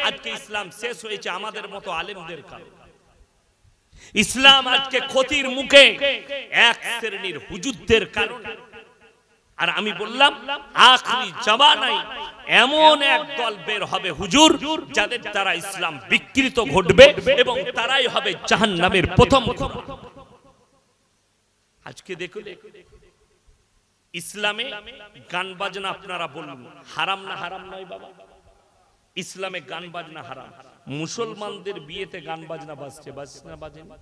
আজকে ইসলাম শেষ হয়েছে আমাদের মতো আলেমদের কারণে। ইসলাম আজকে ক্ষতির মুখে এক শ্রেণীর হুজুরদের কারণে। আর আমি বললাম আখরি জামানায় এমন এক দল বের হবে হুজুর যাদের দ্বারা ইসলাম বিকৃত ঘটবে এবং তারাই হবে জাহান্নামের প্রথম খোঁড়া। আজকে দেখুন ইসলামে গান বাজনা আপনারা বলুন হারাম না হারাম নয় বাবা? ইসলামে গান বাজনা হারাম। মুসলমানদের বিয়েতে গান বাজনা বাজছে, বাজছে না বাজে না?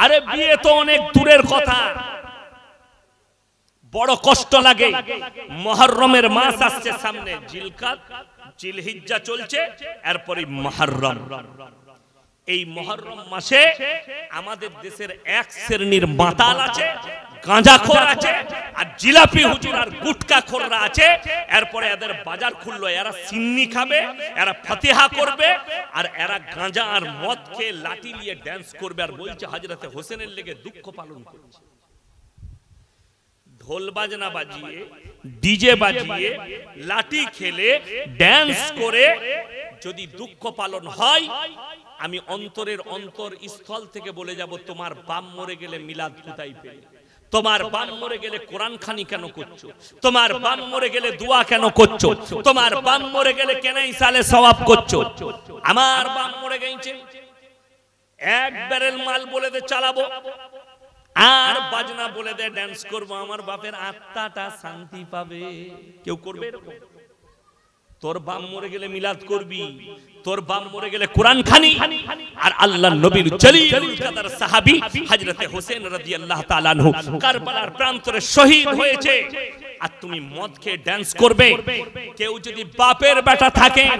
আরে বিয়ে তো অনেক দূরের কথা, বড় কষ্ট লাগে। মুহররমের মাস আসছে সামনে, জিলকাত জিলহিজ্জা চলছে, এরপরই মুহররম। এই মুহররম মাসে আমাদের দেশের এক শ্রেণীর মাতাল আছে, গাঁজাখোর আছে, আর জিলাপি হুজুর আর গুটকাখোররা আছে। এরপরে এদের বাজার খুললো, এরা সিন্নি খাবে, এরা ফাতিহা করবে, আর এরা গাঁজা আর মদ খেয়ে লাঠি নিয়ে ড্যান্স করবে আর বলছে হযরতে হোসেনের লেগে দুঃখ পালন করছে। ঢোল বাজনা বাজিয়ে, ডিজে বাজিয়ে, লাঠি খেলে, ড্যান্স করে যদি দুঃখ পালন হয়, আমি অন্তরের অন্তরস্থল থেকে বলে যাব তোমার বাপ মরে গেলে মিলাদ কোথায় পেলে? তোমার বাপ মরে গেলে কোরআন খানি কেন করছো? তোমার বাপ মরে গেলে দোয়া কেন করছো? তোমার বাপ মরে গেলে কেন ইসালে সওয়াব করছো? আমার বাপ মরে গেছে, এক ব্যারেল মাল বলে দে চালাবো, আর বাজনা বলে দে ড্যান্স করবো, আমার বাপের আত্মাটা শান্তি পাবে। কেউ করবে এরকম? তোর বাপ মরে গেলে মিলাদ করবি, তোর বাপ মরে গেলে কোরআন খানি। আর আল্লাহর নবীর জলিলুল কদর সাহাবী হযরতে হোসেন রাদিয়াল্লাহু তাআলা আনহু কারবালার প্রান্তরে শহীদ হয়েছে, আর তুমি মদ খেয়ে ড্যান্স করবে? কেউ যদি বাপের বেটা থাকেন,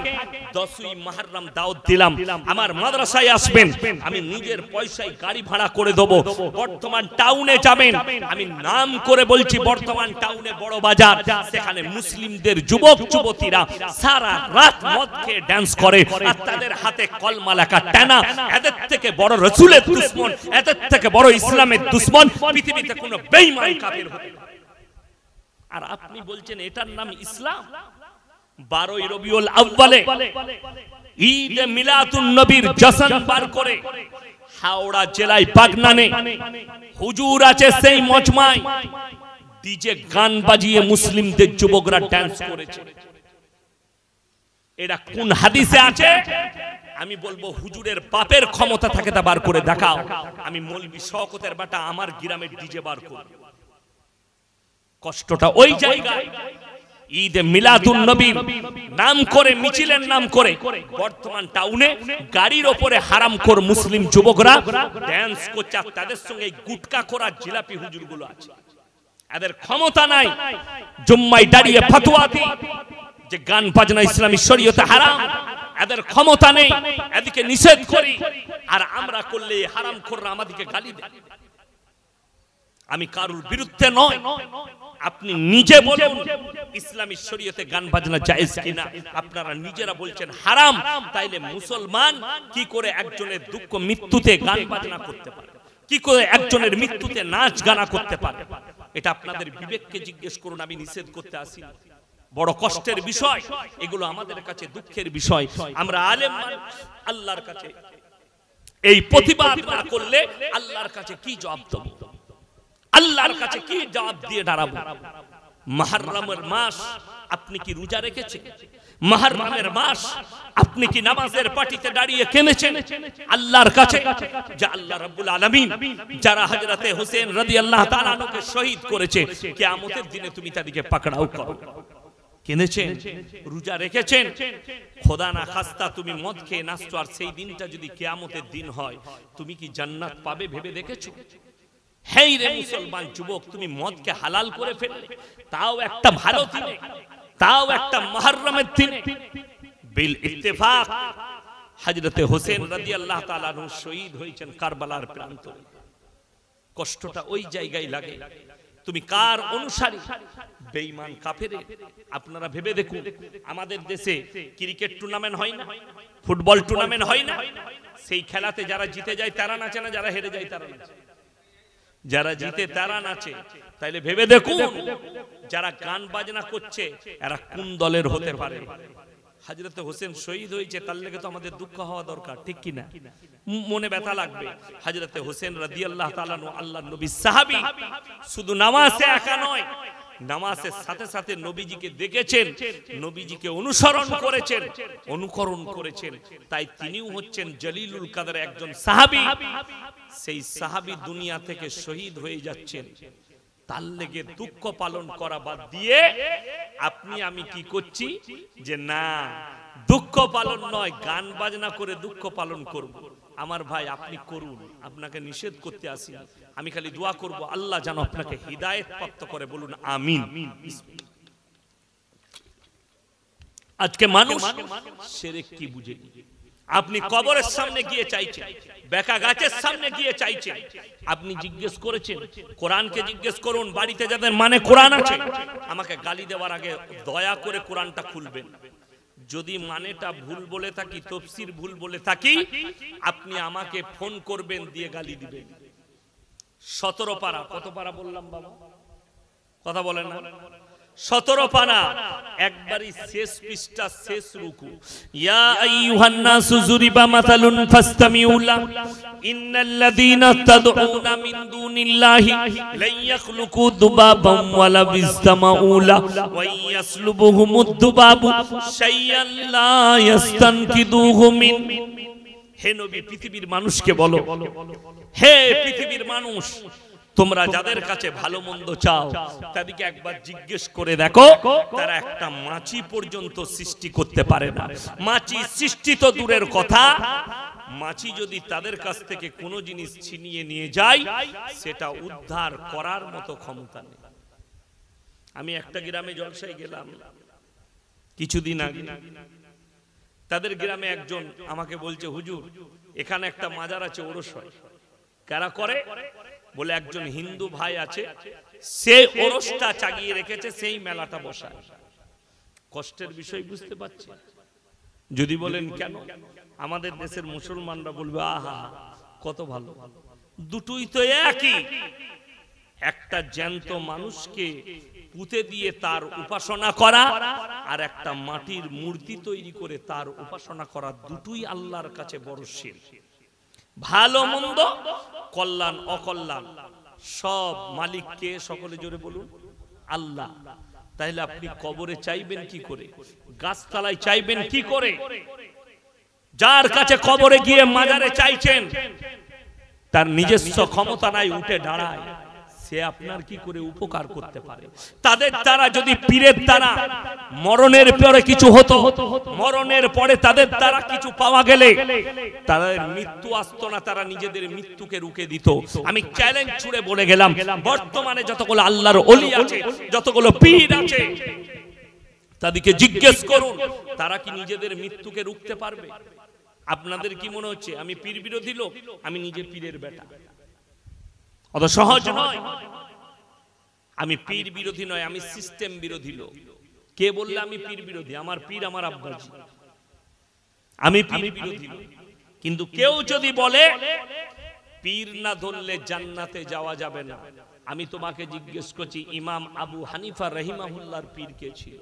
10ই মুহররম দাওয়াত দিলাম, আমার মাদ্রাসায় আসবেন, আমি নিজের পয়সায় গাড়ি ভাড়া করে দেব, বর্তমান টাউনে যাবেন, আমি নাম করে বলছি বর্তমান টাউনে বড় বাজার, সেখানে মুসলিমদের যুবক যুবতীরা সারা রাত মদ খেয়ে ড্যান্স করে, আর তাদের হাতে কলমা লেখা টানা। এদের থেকে বড় রাসূলের দুশমন, এদের থেকে বড় ইসলামের দুশমন পৃথিবীতে কোনো বেঈমান কাফির হতে পারে। আর আপনি বলছেন এটার নাম ইসলাম? 12ই রবিউল আউয়ালে ঈদ মিলাদুন নবীর জশ্ন বার করে হাওড়া জেলায় বাগনানে হুজুর আছে সেই মজমায় ডিজে গান বাজিয়ে মুসলিমদের যুবকরা ডান্স করেছে। এটা কোন হাদিসে আছে? আমি বলবো হুজুরের বাপের ক্ষমতা থাকে তা বার করে দেখাও। আমি মৌলভী শওকতের বেটা আমার গ্রামের ডিজে বার করব। কষ্টটা ওই জায়গায়। ঈদ মিলাদুন নবীর নাম করে, মিছিলের নাম করে বর্তমান টাউনে গাড়ির ওপরে হারামখোর মুসলিম যুবকরা ড্যান্স করছে, আর তাদের সঙ্গে গুটকাখোর আর জিলাপি হুজুরগুলো আছে। এদের ক্ষমতা নাই জুম্মায় দাঁড়িয়ে ফতোয়া দি যে গান বাজনা ইসলামী শরীয়তে হারাম। এদের ক্ষমতা নেই, এদিকে নিষেধ করি, আর আমরা করলে হারামখোররা আমাদেরকে গালি দেয়। আমি কারুর বিরুদ্ধে নয়, আপনি নিজে বলুন ইসলামী শরীয়তে গান বাজনা জায়েজ কিনা। আপনারা নিজেরা বলছেন হারাম, তাইলে মুসলমান কি করে একজনের দুঃখ মৃত্যুতে গান বাজনা করতে পারে? কি করে একজনের মৃত্যুতে নাচ গানা করতে পারে? এটা আপনাদের বিবেককে জিজ্ঞেস করুন। আমি নিষেধ করতে আসি, বড় কষ্টের বিষয় এগুলো, আমাদের কাছে দুঃখের বিষয়। আমরা আলেম আল্লাহর কাছে এই প্রতিবাদ না করলে আল্লাহর কাছে কি জবাব দেব? আল্লাহর কাছে কি জবাব দিয়ে দাঁড়াবো? মুহররমের মাস আপনি কি রোজা রেখেছেন? মুহররমের মাস আপনি কি নামাজের পাটিতে দাঁড়িয়ে কেঁদেছেন আল্লাহর কাছে? যে আল্লাহ রাব্বুল আলামিন যারা হযরতে হোসেন রাদিয়াল্লাহু তাআলা আনহুকে শহীদ করেছে, কিয়ামতের দিনে তুমি তাদেরকে পাকড়াও করো। কেঁদেছেন, রোজা রেখেছেন। খোদা না খাস্তা তুমি মদ খেয়ে নাচছো, আর সেই দিনটা যদি কিয়ামতের দিন হয়, তুমি কি জান্নাত পাবে ভেবে দেখেছো? হেই রে মুসলমান যুবক, তুমি মদকে হালাল করে ফেললে, তাও একটা ভালো দিনে, তাও একটা মুহররমের দিনে। বিল ইত্তেফাক হযরতে হোসেন রাদিয়াল্লাহু তাআলা আনহু শহীদ হয়েছেন কারবালার প্রান্তরে। কষ্টটা ওই জায়গায় লাগে। তুমি কার অনুসারী? বেঈমান কাফের। আপনারা ভেবে দেখুন, আমাদের দেশে ক্রিকেট টুর্নামেন্ট হয় না, ফুটবল টুর্নামেন্ট হয় না, সেই খেলাতে যারা জিতে যায় তারা নাচে না, যারা হেরে যায় তারা নাচে। যারা জিতে তারা নাচে। তাইলে ভেবে দেখুন, যারা গান বাজনা করছে এরা কোন দলের হতে পারে? হযরত হোসেন শহীদ হয়েছে, তার লেগে তো আমাদের দুঃখ হওয়া দরকার, ঠিক কি না? মনে ব্যথা লাগবে। হযরত হোসেন রাদিয়াল্লাহু তাআলা আল্লাহর নবী সাহাবী, শুধু নামাজে একা নয়, নামাজের সাথে সাথে নবীজিকে দেখেছেন, নবীজিকে অনুসরণ করেছেন, অনুকরণ করেছেন, তাই তিনিও হচ্ছেন জলিলুল কদর একজন সাহাবী। সেই সাহাবী দুনিয়া থেকে শহীদ হয়ে যাচ্ছেন, তার লেগে দুঃখ পালন করা বাদ দিয়ে আপনি আমি কি করছি যে না দুঃখ পালন নয়, গান বাজনা করে দুঃখ পালন করব। আমার ভাই আপনি করুন, আপনাকে নিষেধ করতে আসি, আমি খালি দোয়া করব আল্লাহ যেন আপনাকে হিদায়াত প্রাপ্ত করে, বলুন আমিন। আজকে মানুষ শিরক কি বুঝে? আপনি কবরের সামনে গিয়ে চাইছেন, বেকা গাছের সামনে গিয়ে চাইছেন, আপনি জিজ্ঞেস করেছেন? কোরআনকে জিজ্ঞেস করুন, বাড়িতে যাদের মানে কোরআন আছে, আমাকে গালি দেওয়ার আগে দয়া করে কোরআনটা খুলবেন। যদি মানেটা ভুল বলে থাকি, তাফসীর ভুল বলে থাকি, আপনি আমাকে ফোন করবেন, দিয়ে গালি দিবেন। 17 পারা, কত পারা বললাম বাবা? কথা বলেন না? 17 পারা, একবারই শেষ পৃষ্ঠা, শেষ রুকু। ইয়া আইয়ুহান নাসু যুরিবা মাসালুন ফাসতামিউ লা ইন্নাল্লাযীনা তাদউনা মিন দুনিল্লাহি লা ইয়াখলুকু দুবাবাম ওয়ালা বিসতামাউ লা ওয়া ইয়াসলুবুহুমুদ দুবাবু শাইয়ান লা ইস্তানকিদুহু মিন। হে নবী, পৃথিবীর মানুষকে বলো, হে পৃথিবীর মানুষ, তোমরা যাদের কাছে ভালো মন্দ চাও তাদেরকে একবার জিজ্ঞেস করে দেখো, তারা একটা মাছি পর্যন্ত সৃষ্টি করতে পারে না। মাছি সৃষ্টি তো দূরের কথা, মাছি যদি তাদের কাছ থেকে কোনো জিনিস ছিনিয়ে নিয়ে যায়, সেটা উদ্ধার করার মতো ক্ষমতা নেই। আমি একটা গ্রামে জলসায় গেলাম কিছুদিন আগে, তাদের গ্রামে একজন আমাকে বলছে, হুজুর এখানে একটা মাজার আছে, ওরস হয়। কারা করে? বলে একজন হিন্দু ভাই আছে, সে ওরসটা চাগিয়ে রেখেছে, সেই মেলাটা বসায়। কষ্টের বিষয় বুঝতে পারছি। যদি বলেন কেন, আমাদের দেশের মুসলমানরা বলবে আহা কত ভালো। দুটোই তো একই, একটা জ্যান্ত মানুষকে পুঁতে দিয়ে তার উপাসনা করা, আর একটা মাটির মূর্তি তৈরি করে তার উপাসনা করা, দুটোই আল্লাহর কাছে বড় শিরক। ভালো মন্দ, কল্যাণ অকল্যাণ, সব মালিক কে? সকলে জোরে বলুন, আল্লাহ। তাহলে আপনি কবরে চাইবেন কি করে? গাছতলায় চাইবেন কি করে? যার কাছে কবরে গিয়ে মাজারে চাইছেন, তার নিজস্ব ক্ষমতা নাই উঠে দাঁড়ায়, সে আপনার কি করে উপকার করতে পারে? তাদের দ্বারা যদি পীরের দ্বারা মরণের পরে কিছু হতো, মরণের পরে তাদের দ্বারা কিছু পাওয়া গেলে তাদের মৃত্যু আসতো না, তারা নিজেদের মৃত্যুকে রুখে দিত। আমি চ্যালেঞ্জ ছুড়ে বলে গেলাম, বর্তমানে যতগুলো আল্লাহর ওলি আছে, যতগুলো পীর আছে, তাদেরকে জিজ্ঞেস করুন, তারা কি নিজেদের মৃত্যুকে রুখতে পারবে? আপনাদের কি মনে হচ্ছে আমি পীর বিরোধী লোক? আমি নিজে পীরের বেটা, অত সহজ নয়। আমি পীর বিরোধী নয়, আমি সিস্টেম বিরোধী লোক। কে বললে আমি পীর বিরোধী? আমার পীর আমার আব্বাজি, আমি পীর বিরোধী লোক। কিন্তু কেউ যদি বলে পীর না ধরলে জান্নাতে যাওয়া যাবে না, আমি তোমাকে জিজ্ঞেস করছি, ইমাম আবু হানিফা রাহিমাহুল্লাহর পীর কে ছিল?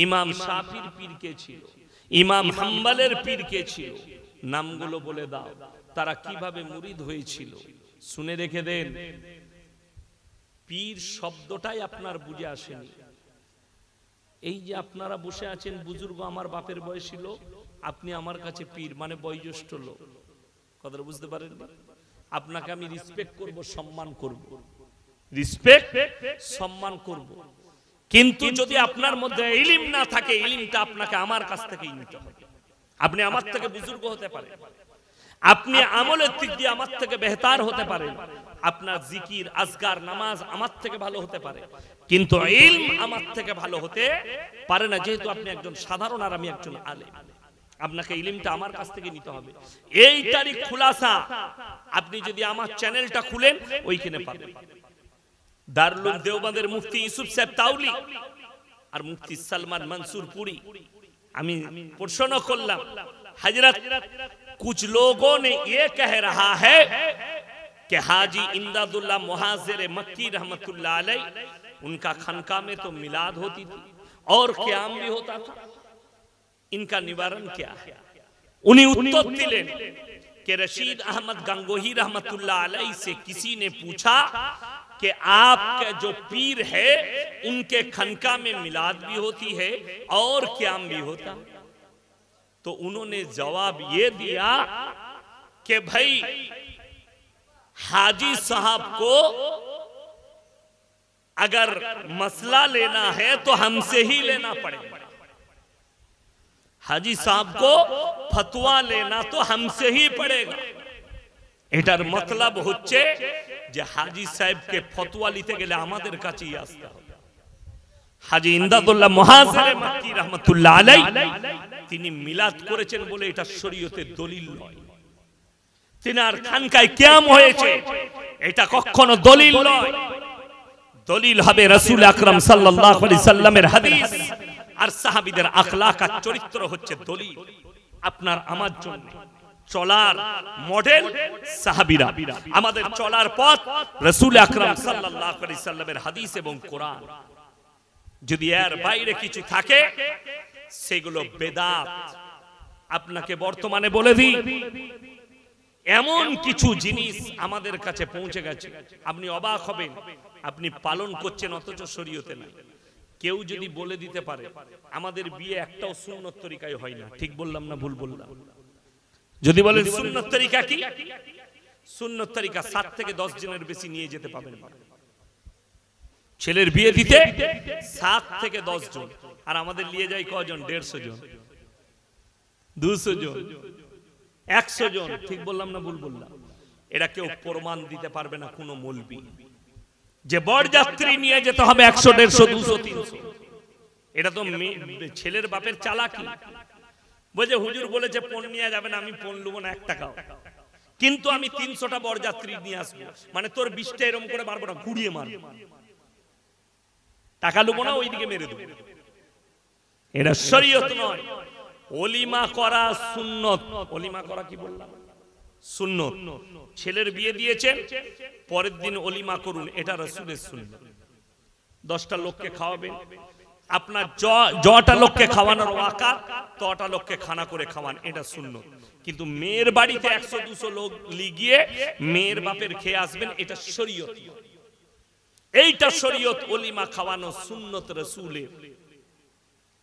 ইমাম শাফির পীর কে ছিল? ইমাম হাম্বলের পীর কে ছিল? নামগুলো বলে দাও, তারা কিভাবে মুরিদ হয়েছিল। শুনে রেখে দেন, পীর শব্দটাই আপনার বুঝে আসেনি। এই যে আপনারা বসে আছেন, বুজুর্গ আমার বাপের বয়সী লোক, আপনি আমার কাছে পীর মানে বয়োজ্যেষ্ঠ লোক, কথাটা বুঝতে পারেন? আপনাকে আমি রেসপেক্ট করব, সম্মান করব, রেসপেক্ট সম্মান করব। কিন্তু যদি আপনার মধ্যে ইলম না থাকে, ইলমটা আপনাকে আমার কাছ থেকেই নিতে হবে। আপনি আমার থেকে বুজুর্গ হতে পারেন, আপনি আমলের দিক দিয়ে আমার থেকে বেহতার হতে পারেন, আপনার জিকির আজকার নামাজ আমার থেকে ভালো হতে পারে, কিন্তু ইলম আমার থেকে ভালো হতে পারে না, যেহেতু আপনি একজন সাধারণ আর আমি একজন আলেম। আপনাকে ইলমটা আমার কাছ থেকে নিতে হবে। এইটারই খুলাসা আপনি যদি আমার চ্যানেলটা খুলেন, ওইখানে পাবেন। দারুল দেওবন্দের মুফতি ইউসুফ সাহেব তাওলি আর মুফতি সালমান মনসুর পুরি, আমি প্রশ্ন করলাম, हजरत कुछ लोगों ने ये कह रहा है कि हाजी इमदादुल्लाह मुहाजिर मक्की रहमतुल्लाह अलैह उनका खनका में तो मिलाद होती थी और क़याम भी होता था। इनका निवारण क्या है? उन्हीं उत्तर दिले कि रशीद अहमद गंगोही रहमतुल्लाह अलैह से किसी ने पूछा कि आपका जो पीर है उनके खनका में मिलाद भी होती है और क़याम भी होता, तो उन्होंने जवाब ये दिया कि भाई हाजी साहब को अगर मसला लेना है तो हमसे ही लेना पड़ेगा, हाजी साहब को फतवा लेना तो हमसे ही पड़ेगा। এটার मतलब হচ্ছে যে হাজি সাহেবকে ফতোয়া নিতে গেলে আমাদের কাছেই আসতে হবে। হাজী ইমদাদুল্লাহ মুহাজিরে মক্কি রাহমাতুল্লাহ আলাইহি তিনি মিলাদ করেছেন বলে এটা শরীয়তের দলিল নয়। তিনার খানকায় কিয়াম হয়েছে এটা কখনো দলিল নয়। দলিল হবে রাসূল আকরাম সাল্লাল্লাহু আলাইহি সাল্লামের হাদিস আর সাহাবীদের আখলাক আর চরিত্র হচ্ছে দলিল আপনার আমার জন্য। চলার মডেল সাহাবীরা, আমাদের চলার পথ রাসূল আকরাম সাল্লাল্লাহু আলাইহি সাল্লামের হাদিস এবং কোরআন। যদি এর বাইরে কিছু থাকে সেগুলো বেদাত। আপনাকে বর্তমানে বলে দিই, এমন কিছু জিনিস আমাদের কাছে পৌঁছে গেছে আপনি অবাক হবেন, আপনি পালন করছেন অথচ শরীয়তে নাই। কেউ যদি বলে দিতে পারে আমাদের বিয়ে একটাও সুন্নত তরিকায় হয় না, ঠিক বললাম না ভুল বললাম? যদি বলেন সুন্নত তরিকা কি, সুন্নত তরিকা 7 থেকে 10 জনের বেশি নিয়ে যেতে পাবেন না। ছেলের বিয়ে দিতে 7 থেকে 10 জন, আর আমাদের নিয়ে যায় কজন? 150 জন, 200 জন, 100 জন, ঠিক বললাম না ভুল বললাম? এটা কেউ প্রমাণ দিতে পারবে না কোনো মৌলবি যে বরযাত্রী নিয়ে যেতে হবে 100, 150, 200, 300। এটা তো ছেলের বাপের চালাকি। বলে হুজুর বলেছে পণ নিয়ে যাবেন, আমি পণ লুবো না 1 টাকাও, কিন্তু আমি 300টা বরযাত্রী নিয়ে আসবো, মানে তোর 20টা এরকম করে মারবো না, ঘুরিয়ে মারবো, টাকা লুবো না, ওইদিকে মেরে দেবো। এটা শরীয়ত নয়। ওলিমা করা সুন্নত। ওলিমা করা কি বললাম? সুন্নত। ছেলের বিয়ে দিয়েছেন, পরের দিন ওলিমা করুন, এটা রাসূলের সুন্নত। 10টা লোককে খাওয়াবেন, আপনার যটা লোককে খাওয়ানোর ওয়াকাত তটা লোককে খানা করে খাওয়ান, এটা সুন্নত। কিন্তু মেয়ের বাড়িতে 100-200 লোক লিগিয়ে মেয়ের বাপের খেয়ে আসবেন, এটা শরীয়ত। এইটা শরীয়ত। ওলিমা খাওয়ানো সুন্নত রাসূলের।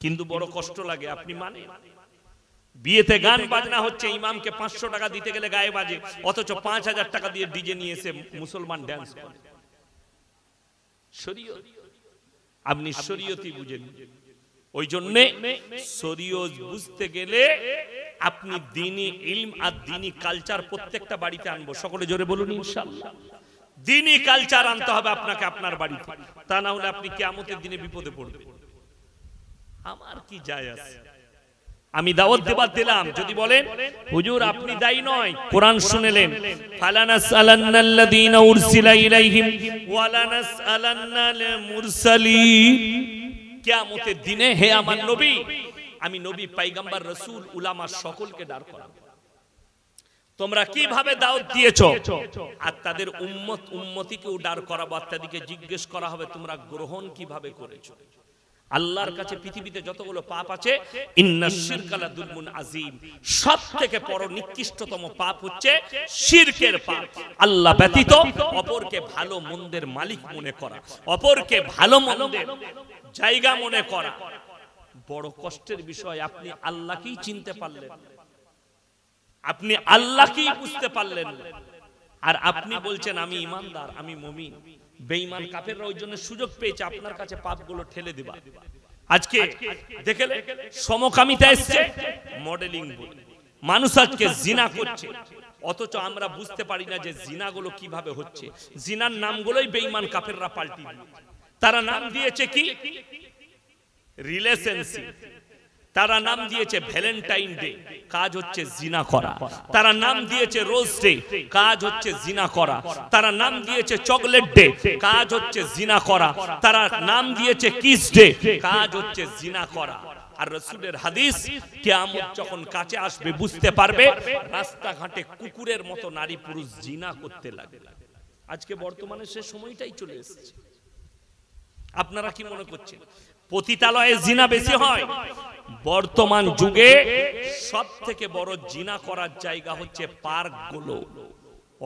কিন্তু বড় কষ্ট লাগে, আপনি মানে বিয়েতে গান বাজনা হচ্ছে, ইমামকে 500 টাকা দিতে গেলে গায়ে বাজে, অথচ 5000 টাকা দিয়ে ডিজে নিয়ে এসে মুসলমান ড্যান্স করে। শরীয়ত আপনি শরীয়তই বুঝেন। ওই জন্য শরীয়ত বুঝতে গেলে আপনি দ্বীনি ইলম আর দ্বীনি কালচার প্রত্যেকটা বাড়িতে আনবো। সকলে জোরে বলুন ইনশাআল্লাহ। দ্বীনি কালচার আনতে হবে আপনাকে আপনার বাড়িতে, তা না হলে আপনি কিয়ামতের দিনে বিপদে পড়বেন। আমার কি যায় আসে? আমি দাওয়াত দেবার দিলাম, যদি বলেন হুজুর আপনি দায়ী নয়, কোরআন শুনেলেন, ফালানাসআলান্নাল্লাযীনা উরসিলা ইলাইহিম ওয়ালানাসআলান্নাল মুরসালিন। কিয়ামতের দিনে হে আমার নবী, আমি নবী, পয়গম্বর, রাসূল, উলামা সকলকে দাঁড় করাবো। তোমরা কিভাবে দাওয়াত দিয়েছো, আর তাদের উম্মত উম্মতিকেও দাঁড় করাবো, আর তাদেরকে জিজ্ঞেস করা হবে তোমরা গ্রহণ কিভাবে করেছো। আল্লাহর কাছে পৃথিবীতে যতগুলো পাপ আছে, ইন্নাশ শিরকা লাযুলমুন আযীম, সবথেকে বড় নিকৃষ্টতম পাপ হচ্ছে শিরকের পাপ। আল্লাহ ব্যতীত অপরকে ভালো মন্দের মালিক মনে করা, অপরকে ভালো মন্দের জায়গা মনে করা বড় কষ্টের বিষয়। আপনি আল্লাহকেই চিনতে পারলেন, আপনি আল্লাহকেই বুঝতে পারলেন, আর আপনি বলছেন আমি ঈমানদার, আমি মুমিন। বেঈমান কাফেররা ওই জন্য সুযোগ পেয়েছে আপনার কাছে পাপগুলো ঠেলে দেবা। আজকে দেখলে সমকামিতা এসছে, মডেলিং বলে মানুষ আজকে জিনা করছে, অথচ আমরা বুঝতে পারি না যে জিনাগুলো কিভাবে হচ্ছে। জিনার নামগুলোই বেঈমান কাফেররা পাল্টি দিয়েছে। তারা নাম দিয়েছে কি? রিলেশনশিপ। তারা নাম দিয়েছে ভ্যালেন্টাইন ডে, কাজ হচ্ছে জিনা করা। তারা নাম দিয়েছে রোজ ডে, কাজ হচ্ছে জিনা করা। তারা নাম দিয়েছে চকলেট ডে, কাজ হচ্ছে জিনা করা। তারা নাম দিয়েছে কিস ডে, কাজ হচ্ছে জিনা করা। আর রাসূলের হাদিস, কিয়ামত যখন কাছে আসবে বুঝতে পারবে রাস্তাঘাটে কুকুরের মতো নারী পুরুষ জিনা করতে লাগে। আজকে বর্তমানে সে সময়টাই চলে এসেছে। আপনারা কি মনে করছেন পতিতালয়ে জিনা বেশি হয়। বর্তমান যুগে সব থেকে বড় জিনা করার জায়গা হচ্ছে পার্কগুলো।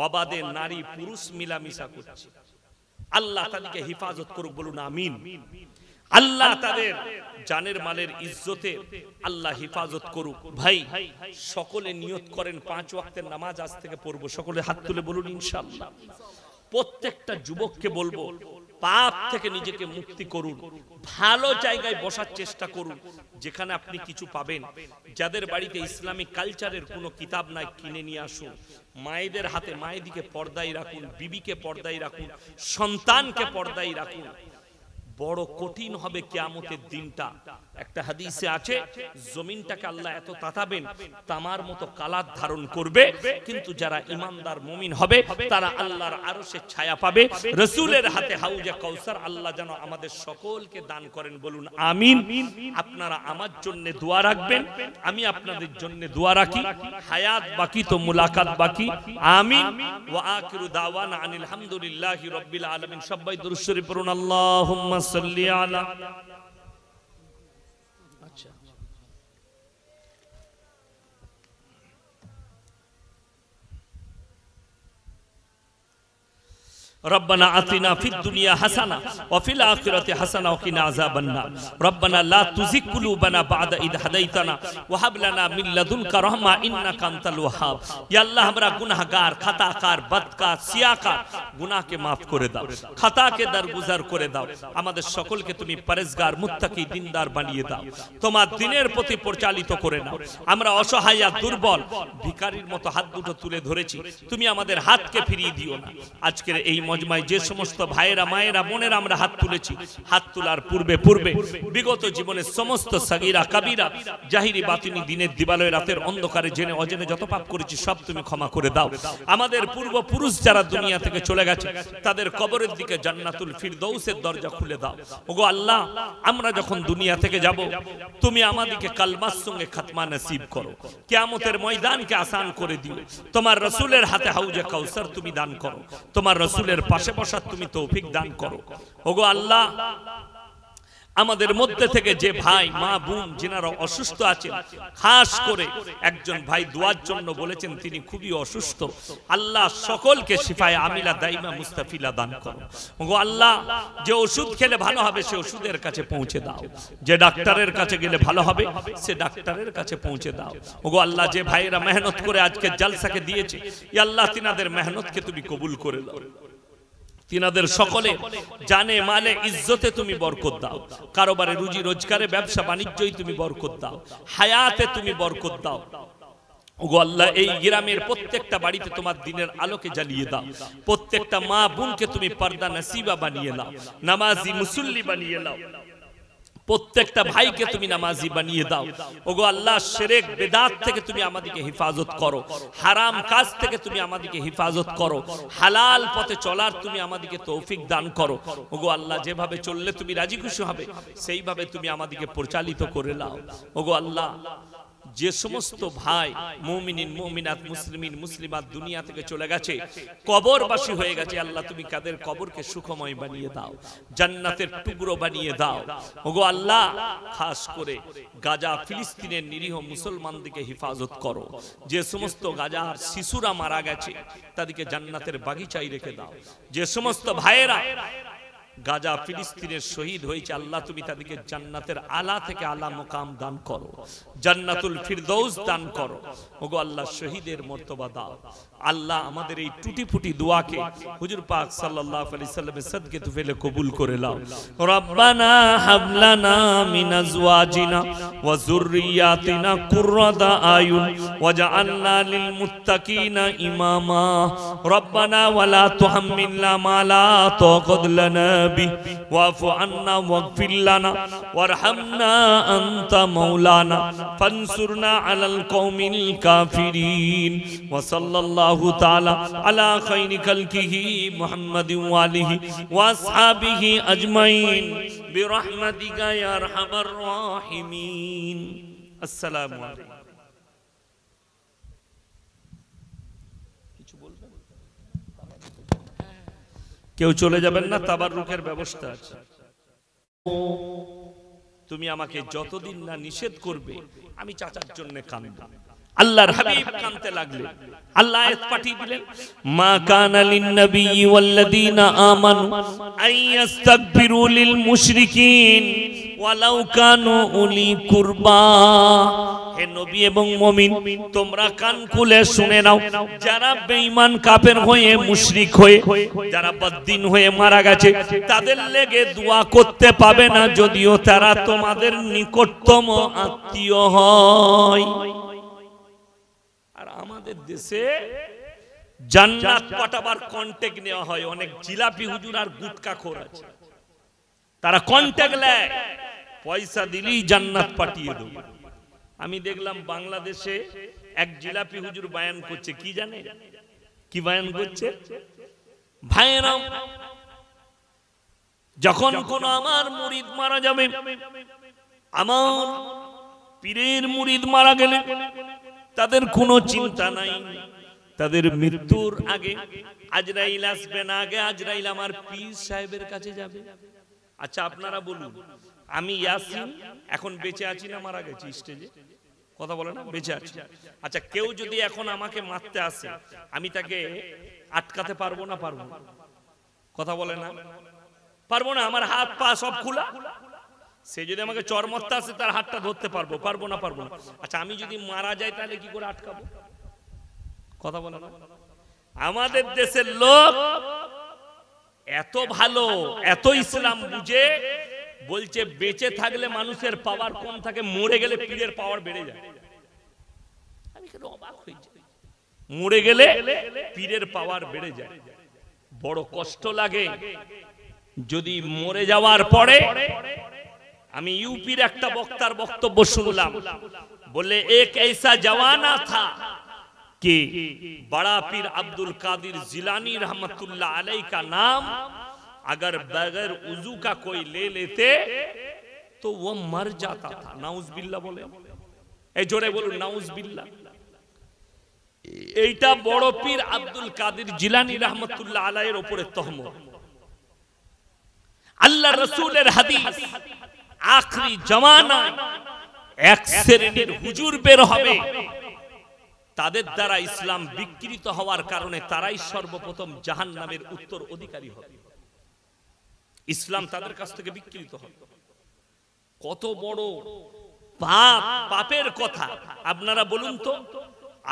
অবাধে নারী পুরুষ মিলামিশা করছে। আল্লাহ তাদেরকে হেফাজত করুক, বলুন আমিন। আল্লাহ তাদের জানের মালের ইজ্জতে আল্লাহ হেফাজত করুক। ভাই সকলে নিয়ত করেন 5 ওয়াক্তের নামাজ আজ থেকে পড়বো। সকলে হাত তুলে বলুন ইনশাআল্লাহ। প্রত্যেকটা যুবককে বলবো পাপ থেকে নিজেকে মুক্তি করুন, ভালো জায়গায় বসার চেষ্টা করুন যেখানে আপনি কিছু পাবেন। যাদের বাড়িতে ইসলামিক কালচারের কোনো কিতাব নাই কিনে নিয়ে আসুন। মায়েদের হাতে মায়েদিকে পর্দায় রাখুন, বিবিকে পর্দায় রাখুন, সন্তানকে পর্দায় রাখুন। বড় কঠিন হবে কিয়ামতের দিনটা। একটা হাদিসে আছে জমিনটাকে আল্লাহ এত তাতাবেন তামার মতো কালার ধারণ করবে, কিন্তু যারা ইমানদার মুমিন হবে তারা আল্লাহর আরশের ছায়া পাবে। রাসূলের হাতে হাউজে কাউসার আল্লাহ যেন আমাদের সকলকে দান করেন, বলুন আমিন। আপনারা আমার জন্য দোয়া রাখবেন, আমি আপনাদের জন্য দোয়া রাখি। হায়াত বাকি তো মুলাকাত বাকি। আমিন। ওয়া আখিরু দাওয়ানা আনিল হামদুলিল্লাহি রাব্বিল আলামিন। সবাই দুরূদ শরীফ পড়ুন। আল্লাহুম্মা সাল্লি আলা। আচ্ছা ربنا آتنا في الدنيا حسنة وفي الآخرة حسنة وقنا عذاب النار ربنا لا تزغ قلوبنا بعد إذ هديتنا وهب لنا من لدنك رحمة إنك أنت الوهاب। या अल्लाह हमरा गुनाहगार, खताकार, बदकार, सियाकार गुनाहকে maaf করে দাও, খাতাকে দরগুজার করে দাও। আমাদের সকলকে তুমি পরেজগার, মুত্তাকি, দিনদার বানিয়ে দাও। তোমার দিনের প্রতি পরিচালিত করে নাও। আমরা অসহায়, দুর্বল, ভিখারির মতো হাত দুটো তুলে ধরেছি, তুমি আমাদের হাতকে ফিরিয়ে দিও না। আজকের এই মজমায় যে সমস্ত ভাইয়েরা, মায়েরা, বোনেরা আমরা হাত তুলেছি, হাত তোলার পূর্বে বিগত জীবনের সমস্ত সাগীরা কাবীরা, জাহিরি বাতিনি, দিনের দিবালয়, রাতের অন্ধকারে জেনে অজেনে যত পাপ করেছি সব তুমি ক্ষমা করে দাও। আমাদের পূর্বপুরুষ যারা দুনিয়া থেকে চলে গেছে তাদের কবরের দিকে জান্নাতুল ফিরদৌসের দরজা খুলে দাও। ওগো আল্লাহ, আমরা যখন দুনিয়া থেকে যাব তুমি আমাদেরকে কালমার সঙ্গে খাতমা নসিব করো। কিয়ামতের ময়দানকে আসান করে দিও। তোমার রাসূলের হাতে হাউজে কাউসার তুমি দান করো। তোমার রাসূলের পাশে বসার তুমি তৌফিক দান করো। ওগো আল্লাহ, আমাদের মধ্যে থেকে যে ভাই, মা, বোন যিনারা অসুস্থ আছেন, খাস করে একজন ভাই দোয়ার জন্য বলেছেন, তিনি খুবই অসুস্থ। আল্লাহ সকলকে শিফায়ে আমিলা দাইমা মুস্তাফিলা দান করো। ওগো আল্লাহ, যে ওষুধ খেলে ভালো হবে সে ওষুধের কাছে পৌঁছে দাও। যে ডাক্তারের কাছে গেলে ভালো হবে সে ডাক্তারের কাছে পৌঁছে দাও। ওগো আল্লাহ, যে ভাইয়েরা মেহনত করে আজকে জলসাকে দিয়েছে, ইয়া আল্লাহ তিনাদের মেহনতকে তুমি কবুল করে দাও। তিনাদের সকলে জানে মালে ইজ্জতে তুমি বরকত দাও। কারোবারে রুজি রোজগারে, ব্যবসা বাণিজ্যই তুমি বরকত দাও। হায়াতে তুমি বরকত দাও। ওগো আল্লাহ, এই গ্রামের প্রত্যেকটা বাড়িতে তোমার দিনের আলোকে জ্বালিয়ে দাও। প্রত্যেকটা মা বোনকে তুমি পর্দা নসিবা বানিয়ে দাও, নামাজি মুসল্লি বানিয়ে দাও। প্রত্যেকটা ভাইকে তুমি নামাজি বানিয়ে দাও। ওগো আল্লাহ, শিরক বিদআত থেকে তুমি আমাদেরকে হেফাজত করো। হারাম কাজ থেকে তুমি আমাদেরকে হেফাজত করো। হালাল পথে চলার তুমি আমাদেরকে তৌফিক দান করো। ওগো আল্লাহ, যেভাবে চললে তুমি রাজি খুশি হবে সেইভাবে তুমি আমাদেরকে পরিচালিত করে নাও। ওগো আল্লাহ, যে সমস্ত ভাই মুমিনিন, মুমিনাত, মুসলিমিন, মুসলিমাত দুনিয়া থেকে চলে গেছে, কবরবাসী হয়ে গেছে, আল্লাহ তুমি কাদের কবরকে সুখময় বানিয়ে দাও, জান্নাতের টুকরো বানিয়ে দাও। ওগো আল্লাহ, খাস করে গাজা ফিলিস্তিনের নিরীহ মুসলমানদেরকে হেফাজত করো। যে সমস্ত গাজার শিশুরা মারা গেছে তাদেরকে জান্নাতের বাগিচায় রেখে দাও। যে সমস্ত ভাইয়েরা গাজা ফিলিস্তিনের শহীদ হয়েছে, আল্লাহ তুমি তাদেরকে জান্নাতের আলা থেকে আলা মুকাম দান করো, জান্নাতুল ফিরদৌস দান করো। ওগো আল্লাহ, শহীদের মর্তবা দাও। আল্লাহ, আমাদের এই টুটি ফুটি দোয়াকে হুজুর পাক সাল্লাল্লাহু আলাইহি সাল্লামের সাদকে তুফেলে কবুল করে নাও। রব্বানা হাব লানা মিন আজওয়াজিনা ওয়া যুররিয়াতিনা কুররাতা আয়ুন ওয়াজআলনা লিল মুত্তাকিনা ইমামা। রব্বানা ওয়ালা তুহাম্মিলনা মা লা তাকাত লানা واعف عنا واغفر لنا وارحمنا أنت مولانا فانصرنا على القوم الكافرين وصلى الله تعالى على خير خلقه محمد وآله وأصحابه أجمعين برحمتك يا أرحم الراحمين السلام عليكم। কেউ চলে যাবেন না, তাবাররুকের ব্যবস্থা আছে। তুমি আমাকে যতদিন না নিষেধ করবে আমি চাচার জন্য কাঁদব। আল্লাহর হাবিব কাঁদতে লাগলেন। আল্লাহ আয়াত পাঠিয়ে দিলেন, মা কানা লিন নবী ওয়াল্লাযীনা আমানু আইয়াস্তাগফিরু লিল মুশরিকিন ওয়ালাউ কানু উলি কুরবা। হে নবী এবং মুমিন, তোমরা কান খুলে শুনে নাও, যারা বেঈমান কাফের হয়ে মুশরিক হয়ে যারা বদ্দিন হয়ে মারা গেছে তাদের লেগে দোয়া করতে পাবে না, যদিও তারা তোমাদের নিকটতম আত্মীয় হয়। আর আমাদের দেশে জান্নাত পাঠাবার কন্টাক্ট নেওয়া হয়, অনেক জিলাপি হুজুর আর গুটকাখোর আছে, তারা কন্টাক্ট নেয়, পয়সা দিলেই জান্নাত পাঠিয়ে দেব। আমি দেখলাম বাংলাদেশে এক জিলাপি হুজুর বয়ান করছে, কি জানে কি বয়ান করছে? ভাইরা, যখন কোন আমার মুরিদ মারা যাবে, আমার পীরের মুরিদ মারা গেলে তাদের কোনো চিন্তা নাই, তাদের মৃত্যুর আগে আজরাইল আসবে না, আগে আজরাইল আমার পীর সাহেবের কাছে যাবে। আচ্ছা আপনারা বলুন, আমি ইয়াসিন এখন বেঁচে আছি না মারা গেছি? স্টেজে কথা বলে না, বেঁচে আছি। আচ্ছা কেউ যদি এখন আমাকে মারতে আসে, আমি তাকে আটকাতে পারবো না? পারবো? কথা বলে না, পারবো না। আমার হাত পা সব খোলা, সে যদি আমাকে চর মারতে আসে তার হাতটা ধরতে পারবো? পারবো না? পারবো না। আচ্ছা আমি যদি মারা যাই তাহলে কি করে আটকাবো? কথা বলে না। আমাদের দেশের লোক এত ভালো, এত ইসলাম বুঝে, বলছে বেঁচে থাকলে মানুষের পাওয়ার কম থাকে, মরে গেলে পীরের পাওয়ার বেড়ে যায়। আমি কেন অবাক হয়ে যাই, মরে গেলে পীরের পাওয়ার বেড়ে যায়। বড় কষ্ট লাগে। যদি মরে যাওয়ার পরে, আমি ইউপির একটা বক্তার বক্তব্য শুনলাম, বলে এক ऐसा जवाना था कि बड़ा पीर अब्दुल कादिर जिलानी रहमतुल्लाह अलैह का नाम अगर बगैर उजू का कोई ले लेते तो वो मर जाता था। नाउजुबिल्लाह बोले, এই জোরে বলুন নাউজুবিল্লাহ। এইটা বড় পীর আব্দুল কাদির জিলানী রাহমাতুল্লাহ আলাইহির উপরে তহমত। আল্লাহ রাসূলের হাদিস, আখরি জামানায় এক শ্রেণীর হুজুর বের হবে, তাদের দ্বারা ইসলাম বিকৃত হওয়ার কারণে তারাই সর্বপ্রথম জাহান্নামের উত্তর অধিকারী হবে। ইসলাম তাদের কাছ থেকে বিকৃত হবে। কত বড় পাপ, পাপের কথা আপনারা বলুন তো।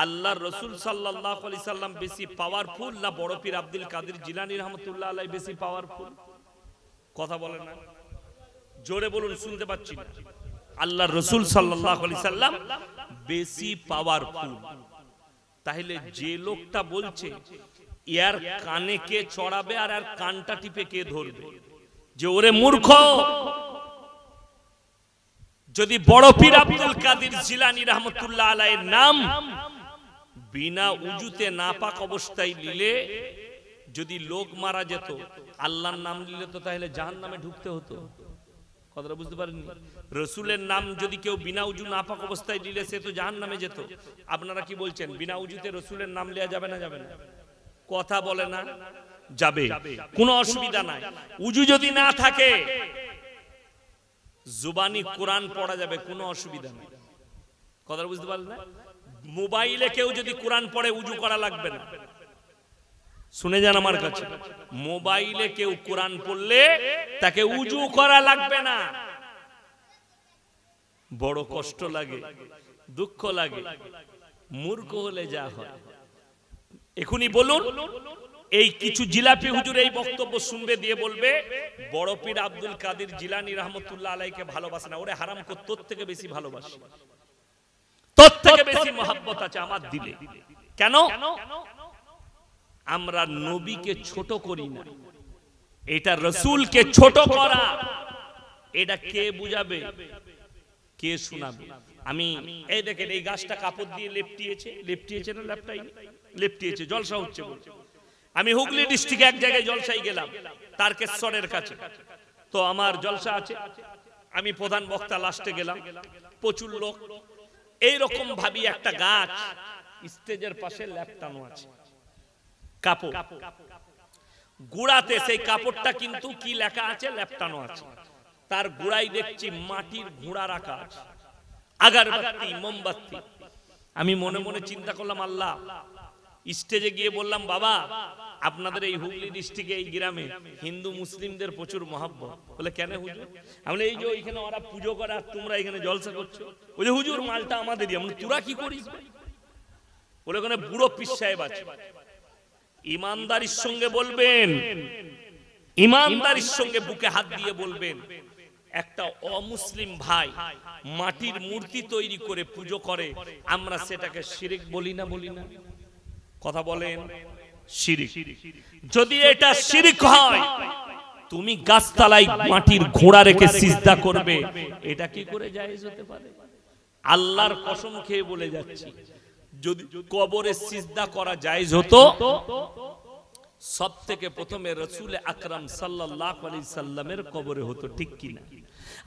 আল্লাহর রাসূল সাল্লাল্লাহু আলাইহি সাল্লাম বেশি পাওয়ারফুল না বড় পীর আব্দুল কাদির জিলানী রাহমাতুল্লাহ আলাইহি বেশি পাওয়ারফুল? কথা বলেন না, জোরে বলুন, শুনতে পাচ্ছি না। আল্লাহর রাসূল সাল্লাল্লাহু আলাইহি সাল্লাম বেশি পাওয়ারফুল। তাহলে যে লোকটা বলছে ইয়ার কানে কে চড়াবে আর আর কানটা টিপে কে ধরবে, যে ওরে মূর্খ, যদি বড় পীর আব্দুল কাদির জিলানী রাহমাতুল্লাহ আলাইহির নাম বিনা উজুতে নাপাক অবস্থায় নিলে যদি লোক মারা যেত, আল্লাহর নাম নিলে তো তাহলে জাহান্নামে ঢুকতে হতো। কথাটা বুঝতে পারেননি? রাসূলের নাম যদি কেউ বিনা উজু নাপাক অবস্থায় নিলে সে তো জাহান্নামে যেত। আপনারা কি বলছেন, বিনা উজুতে রাসূলের নাম নেওয়া যাবে না? যাবে না? কথা বলে না, যাবে, কোনো অসুবিধা নাই। উজু যদি না থাকে জুবানি কোরআন পড়া যাবে, কোনো অসুবিধা নেই। কথা বুঝতে পারলেন না? মোবাইলে কেউ যদি কোরআন পড়ে উজু করা লাগবে না। শুনে যান আমার কাছে, মোবাইলে কেউ কোরআন পড়লে তাকে উজু করা লাগবে না। বড় কষ্ট লাগে, দুঃখ লাগে, মূর্খ হলে যা হয়। এখনই বলুন, এই কিছু জিলাপি হুজুর এই বক্তব্য শুনবে, দিয়ে বলবে বড় পীর আব্দুল কাদির জিলানী রাহমাতুল্লাহ আলাইহিকে ভালোবাসে না, ওরে হারাম কর, তোর থেকে বেশি ভালোবাসে, তোর থেকে বেশি মহব্বত আছে আমার দিলে। কেন? আমরা নবীকে ছোট করি না, এটা রাসূলকে ছোট করা। এটা কে বুঝাবে, কে শোনাবে? আমি এই দেখেন, এই গাছটা কাপড় দিয়ে লেপটিয়েছে না, লেপটিয়েছে, জলসা হচ্ছে বলছে। আমি হুগলি ডিস্ট্রিক্টে এক জায়গায় জলসায় গেলাম, তারকেশ্বরের কাছে। তো আমার জলসা আছে, আমি প্রধান বক্তা, লাস্টে গেলাম, প্রচুর লোক। এইরকম ভাবি একটা গাছ স্টেজের পাশে লেপটানো আছে, কাপড় গুড়াতে, সেই কাপড়টা কিন্তু কি লেখা আছে, লেপটানো আছে। তার গোড়ায় দেখছি মাটির ঘোড়া রাখা, আগরবাতি মোমবাতি। আমি মনে মনে চিন্তা করলাম, আল্লাহ, স্টেজে গিয়ে বললাম, বাবা আপনাদের এই হুগলি ডিস্ট্রিক্টে এই গ্রামে হিন্দু মুসলিমদের প্রচুর মহব্বত। বলে কেন হুজুর? আমি এই যে এখানে ওরা পুজো করে আর তোমরা এখানে জলসা করছো। ওই যে হুজুর মালটা আমাদেরই। আমি তোরা কি করিস? বলে ওখানে বুড়ো পীর সাহেব আছে। ইমানদারির সঙ্গে বলবেন, ইমানদারির সঙ্গে বুকে হাত দিয়ে বলবেন, একটা অমুসলিম ভাই মাটির মূর্তি তৈরি করে পুজো করে, আমরা সেটাকে শিরক বলি না? বলি না? কথা বলেন, শিরক। যদি এটা শিরক হয়, তুমি গাছতলায় মাটির ঘোড়া রেখে সিজদা করবে, এটা কি করে জায়েজ হতে পারে? আল্লাহর কসম খেয়ে বলে যাচ্ছি, যদি কবরে সিজদা করা জায়েজ হতো, সব থেকে প্রথমে রাসূল আকরাম সাল্লাল্লাহু আলাইহি সাল্লামের কবরে হতো। ঠিক কি না?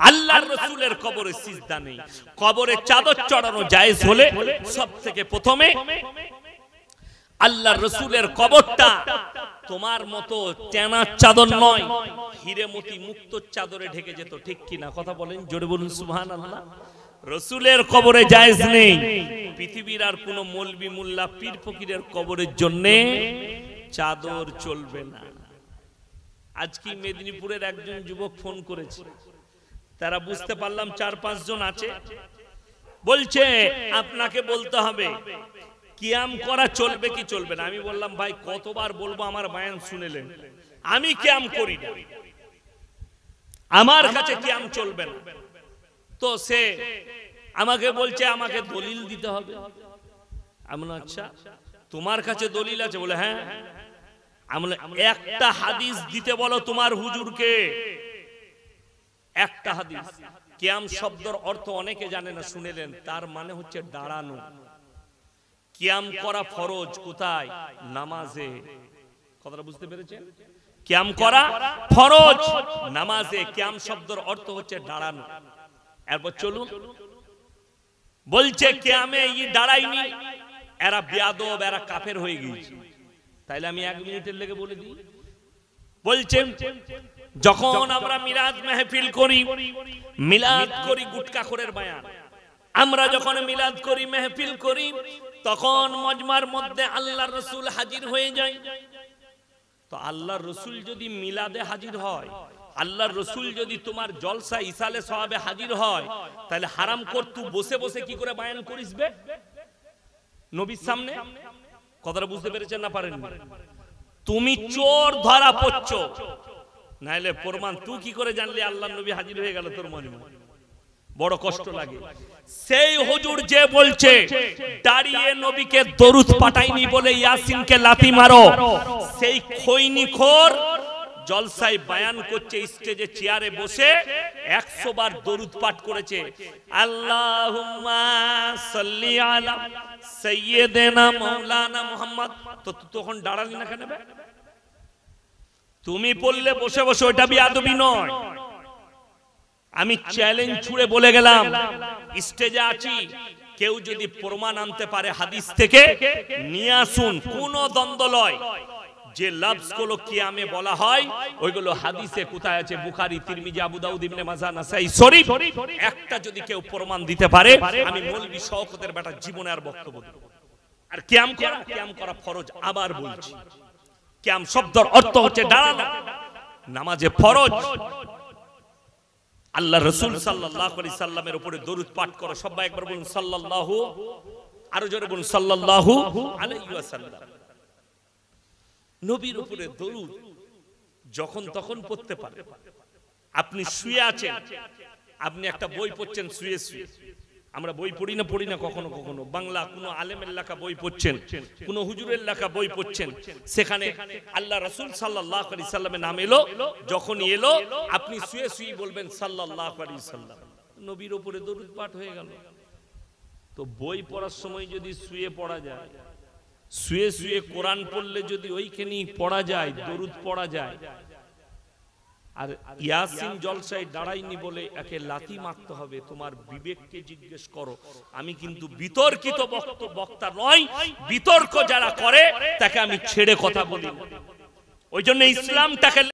আল্লাহর রাসূলের কবরে সিজদা নেই। কবরে চাদর চড়ানো জায়েজ হলে সব থেকে প্রথমে আল্লাহর রাসূলের কবরটা তোমার মতো টেনা চাদর নয়, হিরেমতি মুক্ত চাদরে ঢেকে যেত। ঠিক কি না? কথা বলেন, জোরে বলুন সুবহানাল্লাহ। রাসূলের কবরে জায়েজ নেই। পৃথিবীর আর কোন মৌলবি মোল্লা পীর ফকিরের কবরের জন্য চাদর চলবে না। আজকে মেদিনীপুরের একজন যুবক ফোন করেছে, তারা বুঝতে পারলাম 4-5 জন আছে, বলছে আপনাকে বলতে হবে কিয়াম করা চলবে কি চলবে না। আমি বললাম, ভাই কতবার বলবো, আমার বয়ান শুনেলেন, আমি কিয়াম করি না, আমার কাছে কিয়াম চলবে না। তো সে আমাকে বলছে আমাকে দলিল দিতে হবে। আমি বললাম, আচ্ছা তোমার কাছে দলিল আছে? বলে হ্যাঁ। আমি বললাম, একটা হাদিস দিতে বলো তোমার হুজুরকে, একটা হাদিস। কিয়াম শব্দের অর্থ অনেকে জানে না, শুনেলেন, তার মানে হচ্ছে দাঁড়ানো। কিয়াম করা ফরজ কোথায়? নামাজে। কথাটা বুঝতে পেরেছেন? কিয়াম করা ফরজ নামাজে। কিয়াম শব্দের অর্থ হচ্ছে দাঁড়ানো। এরপর চলুন, বলছে কিয়ামে দাঁড়ায়নি, এরা বেয়াদব, এরা কাফের হয়ে গিয়েছে। তাইলে আমি 1 মিনিটের লেগে বলে দিই। বলছেন যখন আমরা মিলাদ মাহফিল করি, মিলাদ করি গুটকাখোরের বয়ান, আমরা যখন মিলাদ করি মাহফিল করি, তখন মজমার মধ্যে আল্লাহর রাসূল হাজির হয়ে যায়। তো আল্লাহর রাসূল যদি মিলাদে হাজির হয়, আল্লাহর রাসূল যদি তোমার জলসা ইসালে সওয়াবে হাজির হয়, তাহলে হারাম কর তুই বসে বসে কি করে বয়ান করিস বে নবীর সামনে? কথাটা বুঝতে পেরেছেন না পারেন? তুমি চোর ধরা পড়ছ, নাইলে প্রমাণ তুই কি করে জানলি আল্লাহর নবী হাজির হয়ে গেল তোর মনে? বড় কষ্ট লাগে। সেই হুজুর যে বলছে দাঁড়িয়ে নবীকে দরুদ পাঠাইনি বলে ইয়াসিনকে লাথি মারো, সেই খৈনিখোর জলসায় বয়ান করছে, স্টেজে চেয়ারে বসে 100 বার দরুদ পাঠ করেছে, আল্লাহুম্মা সাল্লি আলা সাইয়্যিদিনা মাওলানা মুহাম্মদ। তো তখন দাঁড়ালি না কেন? তুমি পড়লে বসে বসে, ওটা বিয়াদবি নয়। আমি চ্যালেঞ্জ ছুড়ে বলে গেলাম, স্টেজে আছি, কেউ যদি প্রমাণ আনতে পারে হাদিস থেকে নিয়ে আসুন, কোন দ্বন্দ্ব নয়। যে লফজগুলো কিয়ামে বলা হয় ওইগুলো হাদিসে কোথায় আছে? বুখারী, তিরমিজি, আবু দাউদ, ইবনে মাজাহ, নাসাই শরীফ। একটা যদি কেউ প্রমাণ দিতে পারে, আমি মৌলভী শওকতের বেটা জীবনে আর বক্তব্য দেব। আর কিয়াম করা ফরজ। আবার বলছি, কিয়াম শব্দের অর্থ হচ্ছে দাঁড়ানো, নামাজে ফরজ। আল্লাহ রাসূল সাল্লাল্লাহু আলাইহি সাল্লামের উপরে দরুদ পাঠ করো। সবাই একবার বলুন সাল্লাল্লাহু, আরো জোরে বলুন সাল্লাল্লাহু আলাইহি ওয়াসাল্লাম। নবীর উপরে দরুদ যখন তখন পড়তে পারে। আপনি শুয়ে আছেন, আপনি একটা বই পড়ছেন শুয়ে শুয়ে। আমরা বই পড়ি না কখনো কখনো, বাংলা কোনো আলেমের লেখা বই পড়ছেন, কোনো হুজুরের লেখা বই পড়ছেন, সেখানে আল্লাহ রাসূল সাল্লাল্লাহু আলাইহি সাল্লামের নাম এলো, যখন এলো আপনি শুয়ে শুয়ে বলবেন সাল্লাল্লাহু আলাইহি সাল্লাম, নবীর উপরে দরুদ পাঠ হয়ে গেল। তো বই পড়ার সময় যদি শুয়ে পড়া যায়, শুয়ে শুয়ে কোরআন পড়লে যদি ওইখানেই পড়া যায়, দরুদ পড়া যায়, আর ইয়াসিন জলসায় দাঁড়াইনি বলে একে লাথি মারতে হবে, তোমার বিবেককে জিজ্ঞেস করো। আমি কিন্তু বিতর্কিত বক্তা নয়, বিতর্ক যারা করে তাকে আমি ছেড়ে কথা বলি। ওই জন্য ইসলামটাকে